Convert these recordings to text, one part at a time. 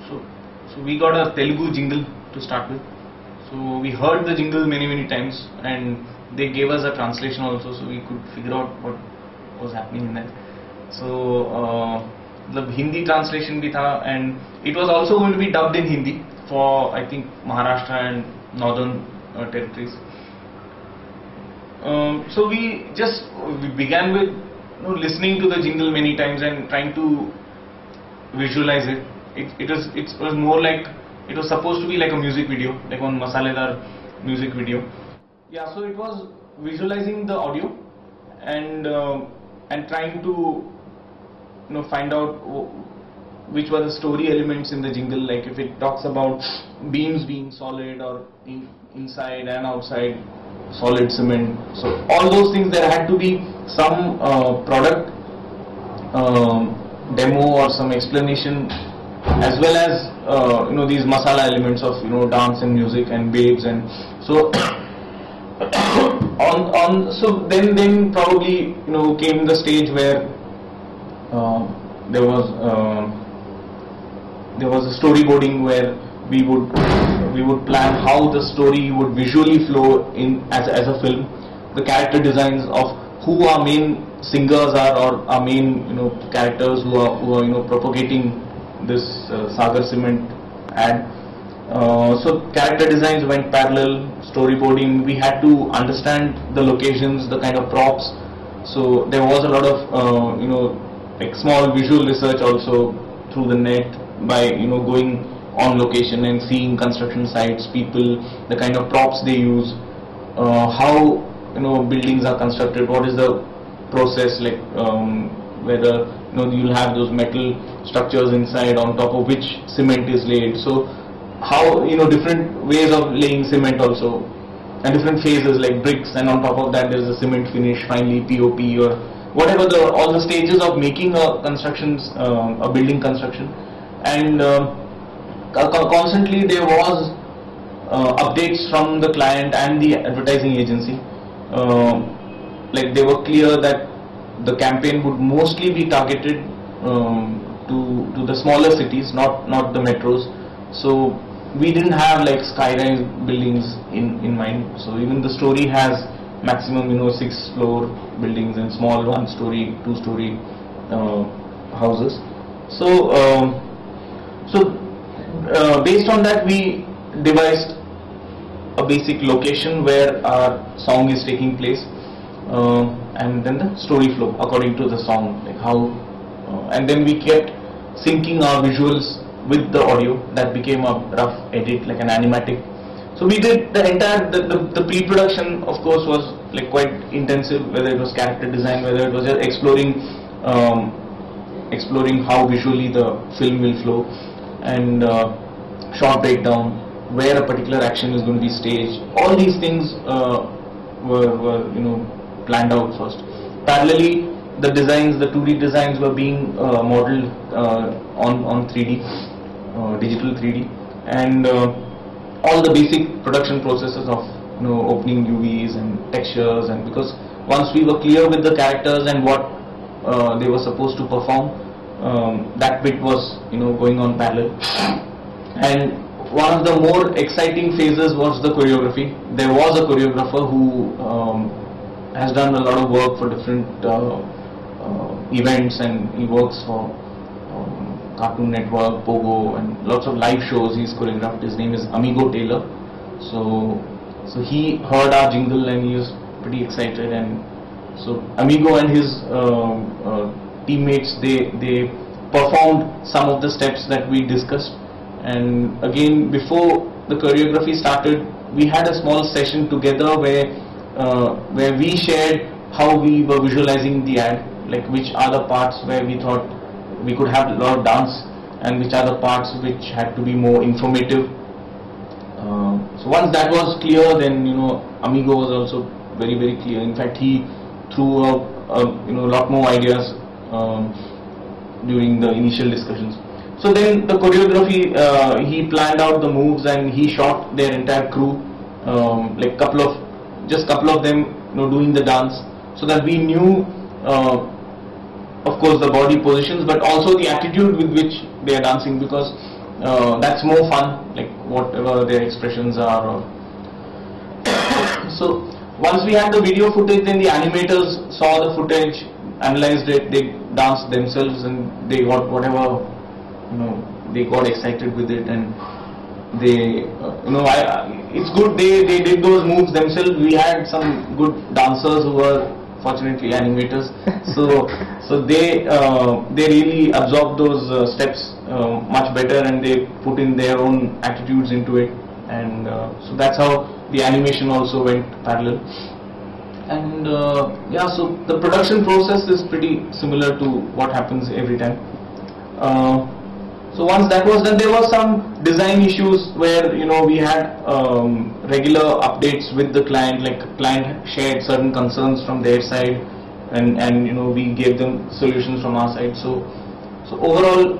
so so we got a Telugu jingle to start with. So we heard the jingle many times, and they gave us a translation also, so we could figure out what was happening in that. So the Hindi translation bhi tha, and it was also going to be dubbed in Hindi for, I think, Maharashtra and northern territories. So we began with listening to the jingle many times and trying to visualize it. It was more like, it was supposed to be like a music video, like one Masaledar music video. Yeah, so it was visualizing the audio and trying to find out which were the story elements in the jingle, like if it talks about beams being solid or inside and outside solid cement. So all those things, there had to be some product demo or some explanation, as well as these masala elements of dance and music and babes, and so so then probably came the stage where there was a storyboarding where we would plan how the story would visually flow in as a film, the character designs of who our main singers are, or our main characters who are propagating this Sagar Cement ad. So character designs went parallel, storyboarding, we had to understand the locations, the kind of props, so there was a lot of like small visual research also through the net, by going on location and seeing construction sites, people, the kind of props they use, how buildings are constructed, what is the process, like whether you'll have those metal structures inside on top of which cement is laid, so how different ways of laying cement also, and different phases like bricks, and on top of that there's a cement finish, finally POP, or whatever all the stages of making a building construction. And constantly there was updates from the client and the advertising agency, like they were clear that the campaign would mostly be targeted to the smaller cities, not the metros. So we didn't have like skyrise buildings in mind, so even the story has maximum 6-floor buildings and small 1-story, 2-story houses. So based on that, we devised a basic location where our song is taking place, and then the story flow according to the song, like how, and then we kept syncing our visuals with the audio. That became a rough edit, like an animatic. So we did the entire, the pre-production of course was like quite intensive, whether it was character design, whether it was just exploring how visually the film will flow, and shot breakdown, where a particular action is going to be staged. All these things were planned out first. Parallelly, the designs, the 2D designs were being modeled on 3D, digital 3D, and all the basic production processes of opening UVs and textures, and because once we were clear with the characters and what they were supposed to perform, that bit was going on parallel. And one of the more exciting phases was the choreography. There was a choreographer who has done a lot of work for different events, and he works for Cartoon Network, Pogo, and lots of live shows he's choreographed. His name is Amigo Taylor. So he heard our jingle and he was pretty excited, and so Amigo and his teammates, they performed some of the steps that we discussed. And again, before the choreography started, we had a small session together where we shared how we were visualizing the ad, like which are the parts where we thought we could have a lot of dance, and which are the parts which had to be more informative. So once that was clear, then Amigo was also very clear. In fact, he threw up a lot more ideas during the initial discussions. So then the choreography, he planned out the moves and he shot their entire crew, like couple of them doing the dance, so that we knew of course the body positions, but also the attitude with which they are dancing, because that's more fun, like whatever their expressions are. So once we had the video footage, then the animators saw the footage, analyzed it, they danced themselves, and they got whatever, they got excited with it, and they, it's good they did those moves themselves. We had some good dancers who were fortunately animators, so they really absorbed those steps much better, and they put in their own attitudes into it, and so that's how the animation also went parallel. And yeah, so the production process is pretty similar to what happens every time. So once that was done, there were some design issues where we had regular updates with the client, like client shared certain concerns from their side, and we gave them solutions from our side. So overall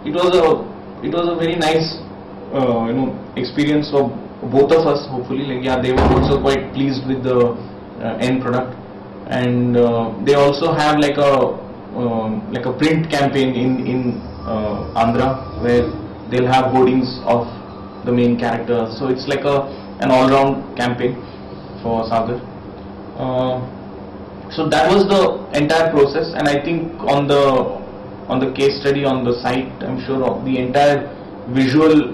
it was a very nice experience for both of us, hopefully. Like, yeah, they were also quite pleased with the end product, and they also have like a print campaign in Andhra, where they'll have hoardings of the main character. So it's like an all-round campaign for Sagar. So that was the entire process, and I think on the case study on the site, I'm sure the entire visual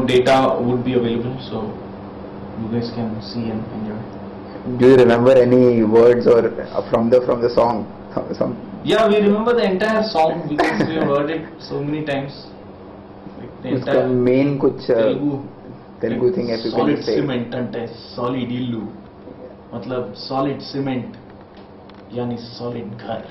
data would be available, so you guys can see and enjoy. Do you remember any words or from the song? Yeah, we remember the entire song because we have heard it so many times. Like the entire main कुछ Telugu thing if you can solid say. cement అంటే solid ఇల్లు मतलब solid cement यानी solid घर.